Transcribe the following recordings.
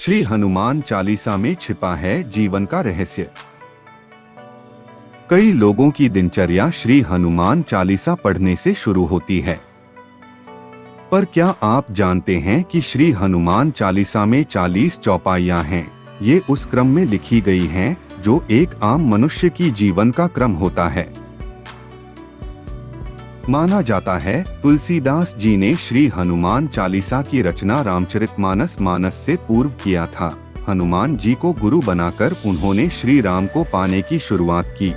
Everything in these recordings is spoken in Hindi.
श्री हनुमान चालीसा में छिपा है जीवन का रहस्य। कई लोगों की दिनचर्या श्री हनुमान चालीसा पढ़ने से शुरू होती है, पर क्या आप जानते हैं कि श्री हनुमान चालीसा में 40 चौपाइयां हैं। ये उस क्रम में लिखी गई हैं जो एक आम मनुष्य की जीवन का क्रम होता है। माना जाता है तुलसीदास जी ने श्री हनुमान चालीसा की रचना रामचरितमानस से पूर्व किया था। हनुमान जी को गुरु बनाकर उन्होंने श्री राम को पाने की शुरुआत की।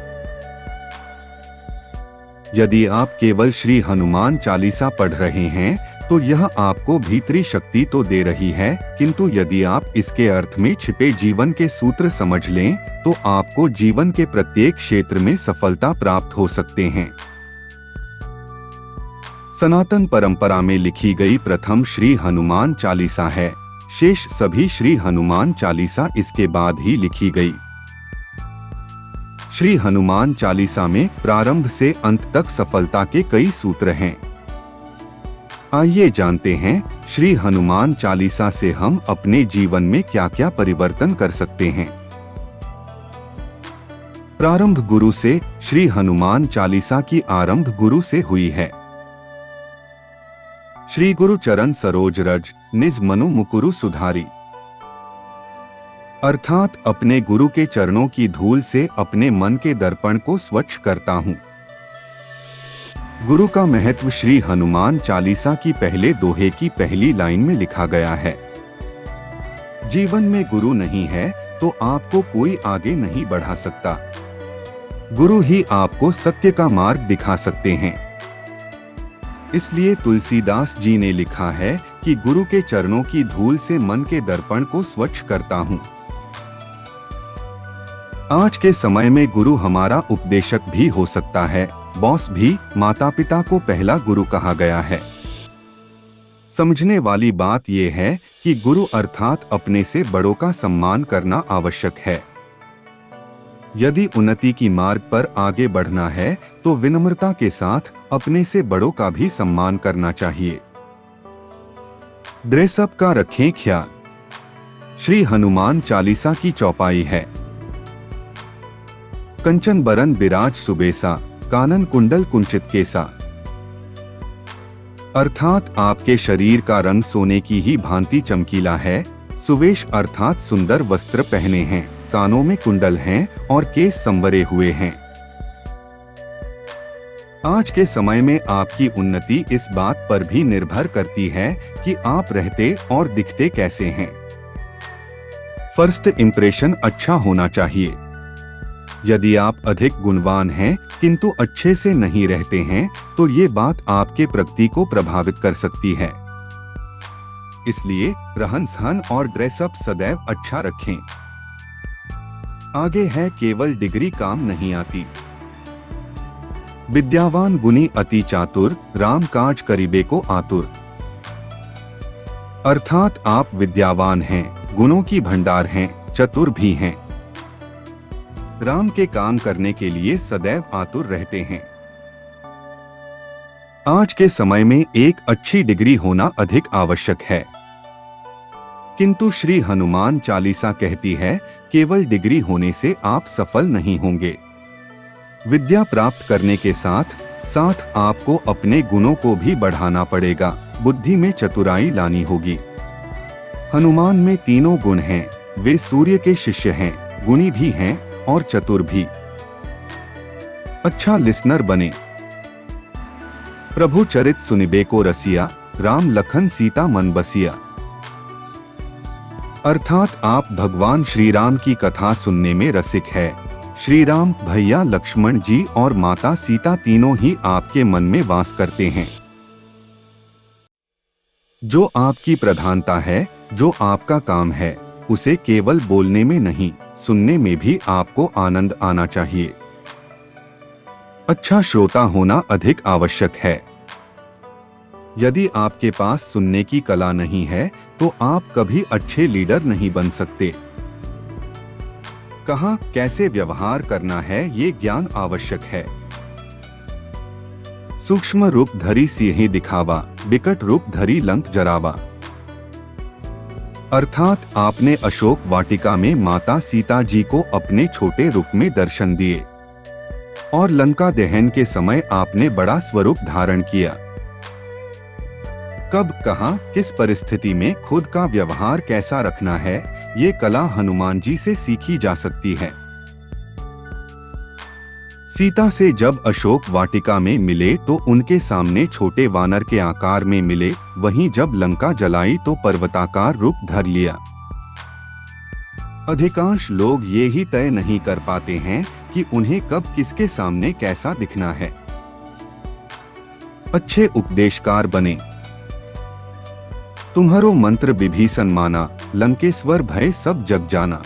यदि आप केवल श्री हनुमान चालीसा पढ़ रहे हैं तो यह आपको भीतरी शक्ति तो दे रही है, किंतु यदि आप इसके अर्थ में छिपे जीवन के सूत्र समझ लें तो आपको जीवन के प्रत्येक क्षेत्र में सफलता प्राप्त हो सकते हैं। सनातन परंपरा में लिखी गई प्रथम श्री हनुमान चालीसा है। शेष सभी श्री हनुमान चालीसा इसके बाद ही लिखी गई। श्री हनुमान चालीसा में प्रारंभ से अंत तक सफलता के कई सूत्र हैं। आइए जानते हैं श्री हनुमान चालीसा से हम अपने जीवन में क्या क्या परिवर्तन कर सकते हैं। प्रारंभ गुरु से। श्री हनुमान चालीसा की आरंभ गुरु से हुई है। श्री गुरु चरण सरोज रज, निज मनु मुकुरु सुधारी। अर्थात अपने गुरु के चरणों की धूल से अपने मन के दर्पण को स्वच्छ करता हूँ। गुरु का महत्व श्री हनुमान चालीसा की पहले दोहे की पहली लाइन में लिखा गया है। जीवन में गुरु नहीं है तो आपको कोई आगे नहीं बढ़ा सकता। गुरु ही आपको सत्य का मार्ग दिखा सकते हैं। इसलिए तुलसीदास जी ने लिखा है कि गुरु के चरणों की धूल से मन के दर्पण को स्वच्छ करता हूँ। आज के समय में गुरु हमारा उपदेशक भी हो सकता है, बॉस भी। माता पिता को पहला गुरु कहा गया है। समझने वाली बात यह है कि गुरु अर्थात अपने से बड़ों का सम्मान करना आवश्यक है। यदि उन्नति की मार्ग पर आगे बढ़ना है तो विनम्रता के साथ अपने से बड़ों का भी सम्मान करना चाहिए। ड्रेसअप का रखें ख्याल। श्री हनुमान चालीसा की चौपाई है। कंचन बरन बिराज सुबेसा, कानन कुंडल कुंचित केसा। अर्थात आपके शरीर का रंग सोने की ही भांति चमकीला है। सुवेश अर्थात सुंदर वस्त्र पहने हैं, कानों में कुंडल हैं और केस संवरे हुए हैं। आज के समय में आपकी उन्नति इस बात पर भी निर्भर करती है कि आप रहते और दिखते कैसे हैं। फर्स्ट इंप्रेशन अच्छा होना चाहिए। यदि आप अधिक गुणवान हैं किंतु अच्छे से नहीं रहते हैं तो ये बात आपके प्रगति को प्रभावित कर सकती है। इसलिए रहन सहन और ड्रेसअप सदैव अच्छा रखें। आगे है केवल डिग्री काम नहीं आती। विद्यावान गुणी अति चातुर, राम काज करीबे को आतुर। अर्थात आप विद्यावान हैं, गुणों की भंडार हैं, चतुर भी हैं। राम के काम करने के लिए सदैव आतुर रहते हैं। आज के समय में एक अच्छी डिग्री होना अधिक आवश्यक है, किंतु श्री हनुमान चालीसा कहती है केवल डिग्री होने से आप सफल नहीं होंगे। विद्या प्राप्त करने के साथ साथ आपको अपने गुणों को भी बढ़ाना पड़ेगा। बुद्धि में चतुराई लानी होगी। हनुमान में तीनों गुण हैं। वे सूर्य के शिष्य हैं, गुणी भी हैं और चतुर भी। अच्छा लिसनर बने। प्रभु चरित सुनिबे को रसिया, राम लखन सीता मन बसिया। अर्थात आप भगवान श्री राम की कथा सुनने में रसिक है। श्री राम, भैया लक्ष्मण जी और माता सीता तीनों ही आपके मन में वास करते हैं। जो आपकी प्रधानता है, जो आपका काम है, उसे केवल बोलने में नहीं, सुनने में भी आपको आनंद आना चाहिए। अच्छा श्रोता होना अधिक आवश्यक है। यदि आपके पास सुनने की कला नहीं है तो आप कभी अच्छे लीडर नहीं बन सकते। कहाँ कैसे व्यवहार करना है ये ज्ञान आवश्यक है। सूक्ष्म रूप धरी सिंह दिखावा, विकट रूप धरी लंक जरावा। अर्थात आपने अशोक वाटिका में माता सीता जी को अपने छोटे रूप में दर्शन दिए और लंका दहन के समय आपने बड़ा स्वरूप धारण किया। कब, कहां, किस परिस्थिति में खुद का व्यवहार कैसा रखना है, ये कला हनुमान जी से सीखी जा सकती है। सीता से जब अशोक वाटिका में मिले तो उनके सामने छोटे वानर के आकार में मिले, वहीं जब लंका जलाई तो पर्वताकार रूप धर लिया। अधिकांश लोग ये ही तय नहीं कर पाते हैं कि उन्हें कब किसके सामने कैसा दिखना है। अच्छे उपदेशकार बने। तुम्हारो मंत्र विभीषण माना, लंकेश्वर भय सब जग जाना।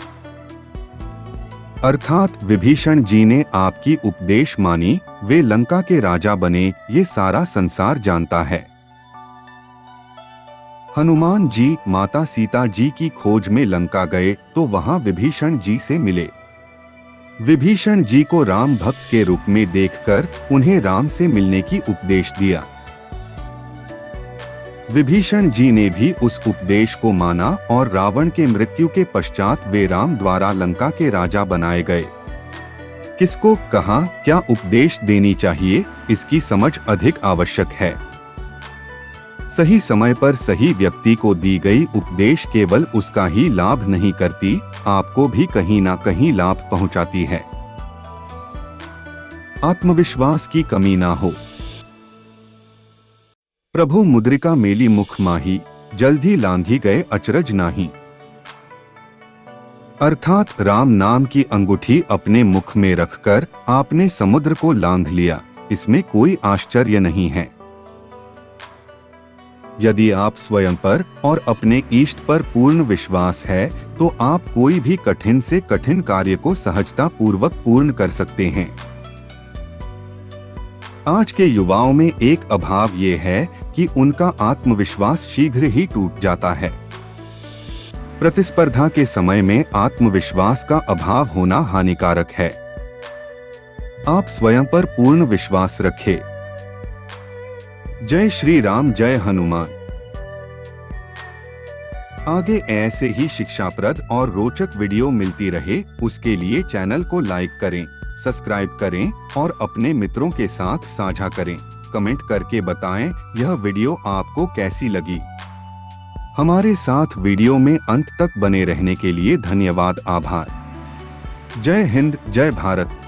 अर्थात विभीषण जी ने आपकी उपदेश मानी, वे लंका के राजा बने, ये सारा संसार जानता है। हनुमान जी माता सीता जी की खोज में लंका गए तो वहां विभीषण जी से मिले। विभीषण जी को राम भक्त के रूप में देखकर उन्हें राम से मिलने की उपदेश दिया। विभीषण जी ने भी उस उपदेश को माना और रावण के मृत्यु के पश्चात वे राम द्वारा लंका के राजा बनाए गए। किसको कहां क्या उपदेश देनी चाहिए, इसकी समझ अधिक आवश्यक है। सही समय पर सही व्यक्ति को दी गई उपदेश केवल उसका ही लाभ नहीं करती, आपको भी कहीं ना कहीं लाभ पहुंचाती है। आत्मविश्वास की कमी ना हो। प्रभु मुद्रिका मेली मुख माही, जल्दी लांघी गए अचरज नाही। अर्थात राम नाम की अंगूठी अपने मुख में रखकर आपने समुद्र को लांघ लिया, इसमें कोई आश्चर्य नहीं है। यदि आप स्वयं पर और अपने इष्ट पर पूर्ण विश्वास है तो आप कोई भी कठिन से कठिन कार्य को सहजता पूर्वक पूर्ण कर सकते हैं। आज के युवाओं में एक अभाव ये है कि उनका आत्मविश्वास शीघ्र ही टूट जाता है। प्रतिस्पर्धा के समय में आत्मविश्वास का अभाव होना हानिकारक है। आप स्वयं पर पूर्ण विश्वास रखें। जय श्री राम, जय हनुमान। आगे ऐसे ही शिक्षाप्रद और रोचक वीडियो मिलती रहे, उसके लिए चैनल को लाइक करें, सब्सक्राइब करें और अपने मित्रों के साथ साझा करें। कमेंट करके बताएं यह वीडियो आपको कैसी लगी। हमारे साथ वीडियो में अंत तक बने रहने के लिए धन्यवाद, आभार। जय हिंद, जय भारत।